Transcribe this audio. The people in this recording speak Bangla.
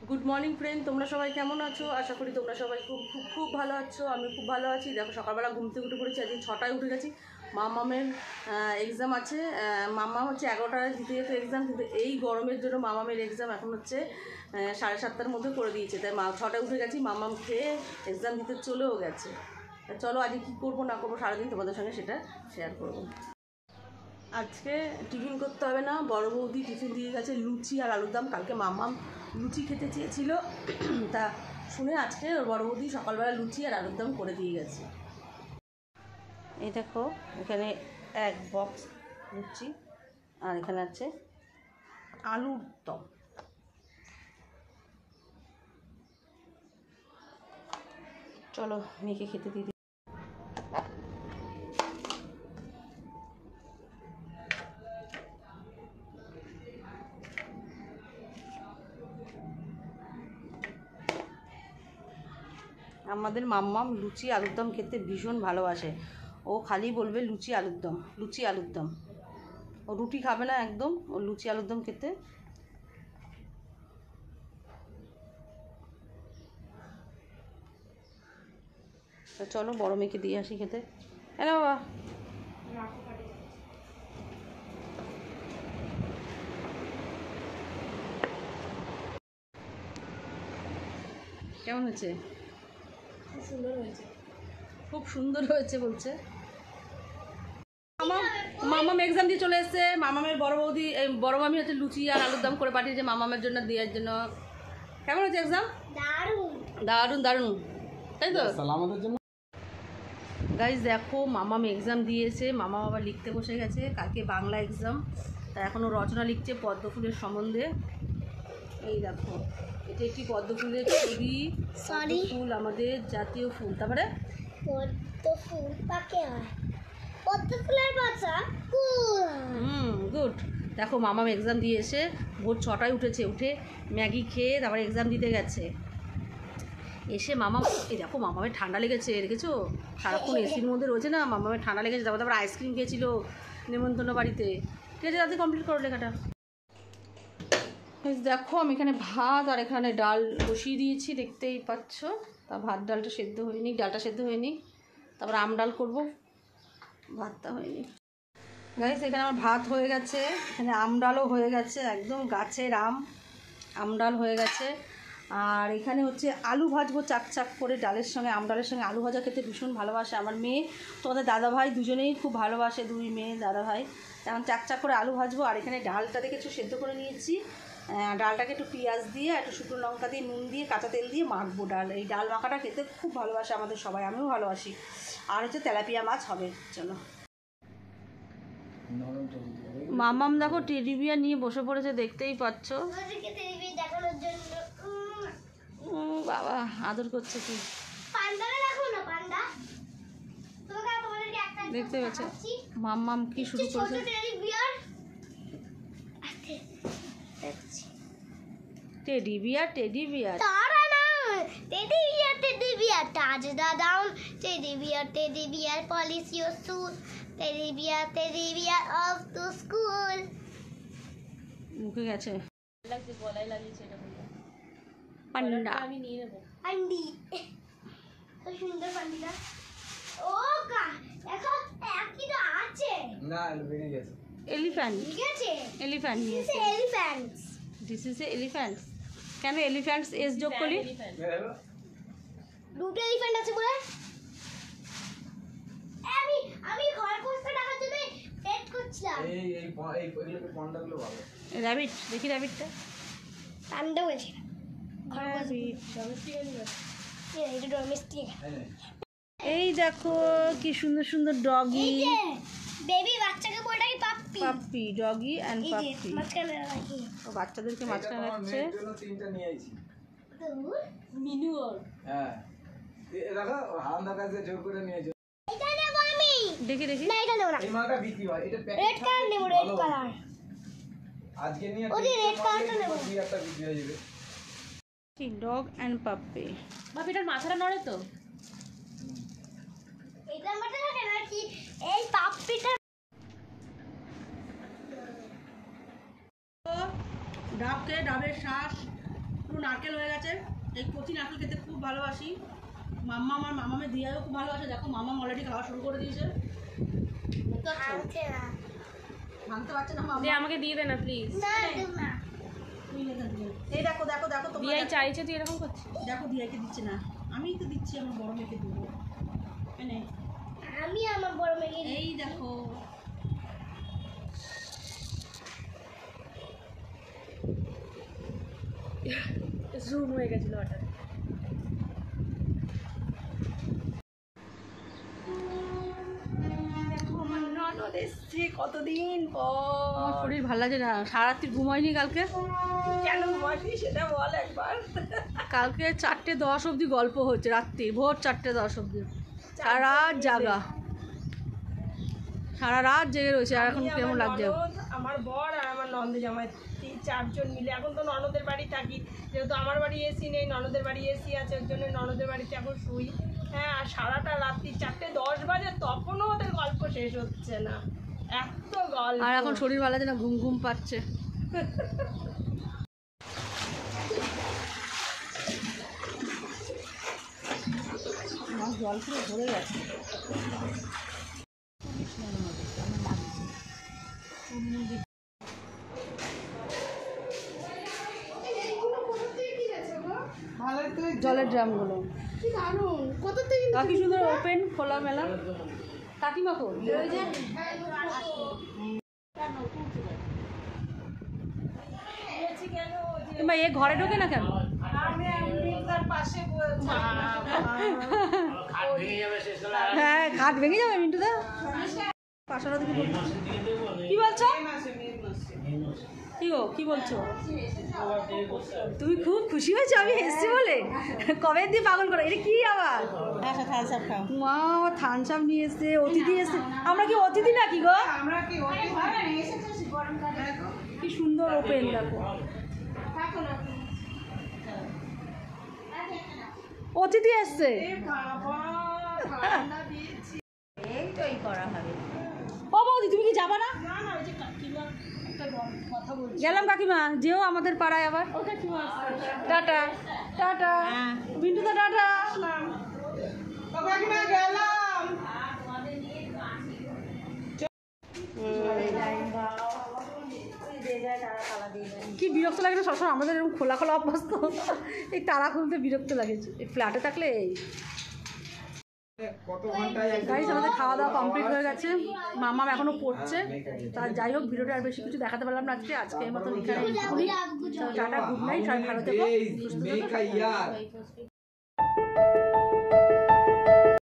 গুড মর্নিং ফ্রেন্ড, তোমরা সবাই কেমন আছো? আশা করি তোমরা সবাই খুব খুব খুব ভালো আছো। আমি খুব ভালো আছি। দেখো সকালবেলা ঘুম থেকে উঠে পড়েছি, আজকে 6টায় উঠে গেছি। মামামের এক্সাম আছে। মামা হচ্ছে 11টায় দিতে যেত এক্সাম, কিন্তু এই গরমের জন্য মামামের এক্সাম এখন হচ্ছে 7:30টার মধ্যে করে দিয়েছে। তাই 6টায় উঠে গেছি, মামাম খেয়ে এক্সাম দিতে চলেও গেছে। চলো আজকে কী করবো না করবো সারাদিন তোমাদের সঙ্গে সেটা শেয়ার করবো। আজকে টিফিন করতে হবে না, বড় বৌদি টিফিন দিয়ে গেছে লুচি আর আলুর দম। কালকে মামাম লুচি খেতে চেয়েছিল, তা শুনে আজকে ওর বড় বৌদি সকালবেলা লুচি আর আলুর দম করে দিয়ে গেছে। এই দেখো এখানে এক বক্স লুচি আর এখানে আছে আলুর দম। চলো মেয়েকে খেতে দিয়ে দিই। আমাদের মাম্মাম লুচি আলুর দম খেতে ভীষণ ভালোবাসে। ও খালি বলবে লুচি আলুর দম, লুচি আলুর দম। ও রুটি খাবে না একদম, ও লুচি আলুর দম খেতে। তো চলো বড় মেয়েকে দিয়ে আসি খেতে। হ্যাঁ বাবা, কেমন হয়েছে? খুব সুন্দর হয়েছে, খুব সুন্দর হয়েছে বলছে। মামাম এক্সাম দিয়ে চলে এসছে। মামামের বড় বৌদি বড় মামি হচ্ছে লুচি আর আলুর দম করে পাঠিয়েছে মামামের জন্য, দেওয়ার জন্য। কেমন হয়েছে এক্সাম? দারুণ দারুণ দারুণ, তাই তো? গাইজ দেখো মামাম এক্সাম দিয়েছে, মামা বাবা লিখতে বসে গেছে। কালকে বাংলা এক্সাম, তা এখনও রচনা লিখছে পদ্ম ফুলের সম্বন্ধে। এই দেখো এটা একটি পদ্ম ফুলের ছবি। ফুল আমাদের জাতীয় ফুল। তারপরে পদ্ম ফুল পাকে হয়, পদ্ম ফুলের পাতা। গুড। দেখো মামাম এক্সাম দিয়ে এসে ভোর 6টায় উঠেছে, উঠে ম্যাগি খেয়ে তারপরে এক্সাম দিতে গেছে। এসে মামা, এই দেখো মামামের ঠান্ডা লেগেছে, দেখেছো? সারাক্ষণ এসির মধ্যে রয়েছে না, মামামের ঠান্ডা লেগেছে। তারপর আইসক্রিম খেয়েছিল নেমন্তন্ন বাড়িতে। ঠিক আছে, তাতে কমপ্লিট করো লেখাটা। দেখো আমি এখানে ভাত আর এখানে ডাল বসিয়ে দিয়েছি, দেখতেই পাচ্ছ। তা ভাত ডালটা সেদ্ধ হয়নি, ডালটা সেদ্ধ হয়নি। তারপর আম ডাল করবো, ভাতটা হয়নি। গাইস এখানে আমার ভাত হয়ে গেছে, এখানে আম ডালও হয়ে গেছে, একদম গাছের আম ডাল হয়ে গেছে। আর এখানে হচ্ছে আলু ভাজবো চাক চাক করে, ডালের সঙ্গে আম ডালের সঙ্গে আলু ভাজা খেতে ভীষণ ভালোবাসে আমার মেয়ে, তোমাদের দাদাভাই, দুজনেই খুব ভালোবাসে, দুই মেয়ে দাদাভাই। তেমন চাক চাক করে আলু ভাজবো। আর এখানে ডালটা দেখেছো সেদ্ধ করে নিয়েছি। ডালটাকে একটু পেঁয়াজ দিয়ে, একটু শুকনো লঙ্কা দিয়ে, নুন দিয়ে, কাঁচা তেল দিয়ে মাখবো ডাল। এই ডাল মাখাটা খেতে খুব ভালোবাসে আমাদের সবাই, আমিও ভালোবাসি। আর হচ্ছে তেলাপিয়া মাছ হবে। চলো মামাম দেখো টেডি বিয়ার নিয়ে বসে পড়েছে, দেখতেই পাচ্ছ। বাবা আদর করছে কি, দেখতে পাচ্ছ মাম্মাম কি শুরু করেছে। Teddy bear, teddy bear, teddy bear, teddy bear, touch the down, teddy bear, teddy bear, polish your shoes, teddy bear off to school. মুখে গেছে, লাগছে গলায় লাগিয়েছে এটা বললাম। পান্ডা আমি নিয়ে নেব। পান্ডি, তো সুন্দর পান্ডিটা। ও কা দেখো একই তো আছে না, বেরিয়ে গেছে। এলিফ্যান্ট, ঠিক আছে, এলিফ্যান্ট নিয়েছে। Elephants, this is a elephant. কেন এলিফ্যান্টস এস যোগ করলি? দুটো এলিফ্যান্ট আছে বলে আমি খরগোশটা দেখার জন্য ওয়েট করছিলাম। এই পান্ডাগুলো ভালো। র‍্যাবিট, দেখি র‍্যাবিটটা। পান্ডা বলছি না, র‍্যাবিট ডোমেস্টিক অ্যানিমাল। এটা ডোমেস্টিক। এই দেখো কি সুন্দর সুন্দর ডগি। এই যে বেবি বাচ্চাকে বলটা কি puppy, puppy, doggy and puppy. মাঝখানে রাখি, ও বাচ্চাদেরকে মাঝখানে রাখছে। এর জন্য তিনটা নিয়ে আইছি। তো মিনু ওর, হ্যাঁ এই দেখো হান্দা কাছে জোর করে নিয়েছে। এটা নেব আমি, দেখি দেখি। না এটা নেব না, এই মালটা বিক্রি হয়, এটা রেড কালার নেব, রেড কালার। আজকে নিয়ে ওই রেড কালারটা নেব, দুই একটা বিক্রি হয়ে যাবে। কি ডগ এন্ড পাপ্পি। বাপিটার মাথাটা নড়ে তো। এটা মাথা থাকে না কি এই পাপ্পিটা। ডাবকে, ডাবের শ্বাস পুরো নারকেল হয়ে গেছে। এই কচি নারকেল খেতে খুব ভালোবাসি। আমার মামামের দিয়াও খুব ভালোবাসে। দেখো মামাম অলরেডি খাওয়া শুরু করে দিয়েছে। ভাঙতে পারছে না মামা। আমাকে দিয়ে দে না প্লিজ। এই দেখো দেখো দেখো তোমরা দিয়াই চাইছে তুই এরকম করছিস। দেখো দিয়াকে দিচ্ছে না, আমিই তো দিচ্ছি আমার বড় মেয়েকে দেবো। আমি আমার বড় মেয়েকে এই দেখো জুম হয়ে গেছিল হঠাৎ। কতদিন পর। শরীর ভালো লাগছে না, সারা রাত্রি ঘুমাইনি কালকে। কেন ঘুমাইনি সেটা বল একবার। কালকে 4:10 অবধি গল্প হচ্ছে, রাত্রি ভোর 4:10 অবধি সারা রাত জাগা, সারা রাত জেগে রয়েছে। আর এখন কেমন লাগছে? আমার বর আর আমার ননদ জামাই 4জন মিলে এখন তো ননদের বাড়ি থাকি, যেহেতু আমার বাড়ি এসি নেই, ননদের বাড়ি এসি আছে, ওর জন্য ননদের বাড়িতে এখন শুই। হ্যাঁ, আর সারাটা রাত্রি 4:10 বাজে তখনও ওদের গল্প শেষ হচ্ছে না, এত গল্প। আর এখন শরীর ভালো লাগছে না, ঘুম ঘুম পাচ্ছে। জল পুরো ভরে গেছে। জলের ড্রামগুলো কি সুন্দর ওপেন খোলামেলা। কাকিমা কোন কিংবা এ ঘরে ঢোকে না কেন? হ্যাঁ, খাট ভেঙে যাবে মিন্টুদা। পাশাপাশি কি বলছো? কি গো কি বলছো? তুমি খুব খুশি হয়েছো আমি এসছি বলে? কবে দিয়ে পাগল করো? এটা কি আবার? মা থানস আপ নিয়ে এসছে, অতিথি এসছে। আমরা কি অতিথি নাকি গো? কি সুন্দর ওপেন দেখো। অতিথি এসছে। ও বৌদি তুমি কি যাবা না? গেলাম কাকিমা, যেও আমাদের পাড়ায় আবার। টাটা টাটা বিন্টুদা টাটা। কি বিরক্ত লাগে না সবসময় আমাদের এরকম খোলা খোলা অভ্যাস তো, এই তারা খুলতে বিরক্ত লাগে। এই ফ্ল্যাটে থাকলে গাইস আমাদের খাওয়া দাওয়া কমপ্লিট হয়ে গেছে। মামাম এখনো পড়ছে। তার যাই হোক ভিডিওটা আর বেশি কিছু দেখাতে পারলাম না আজকে এই মতন এখানে। টাটা, গুড নাইট, সবাই ভালো থেকো, সুস্থ থেকো।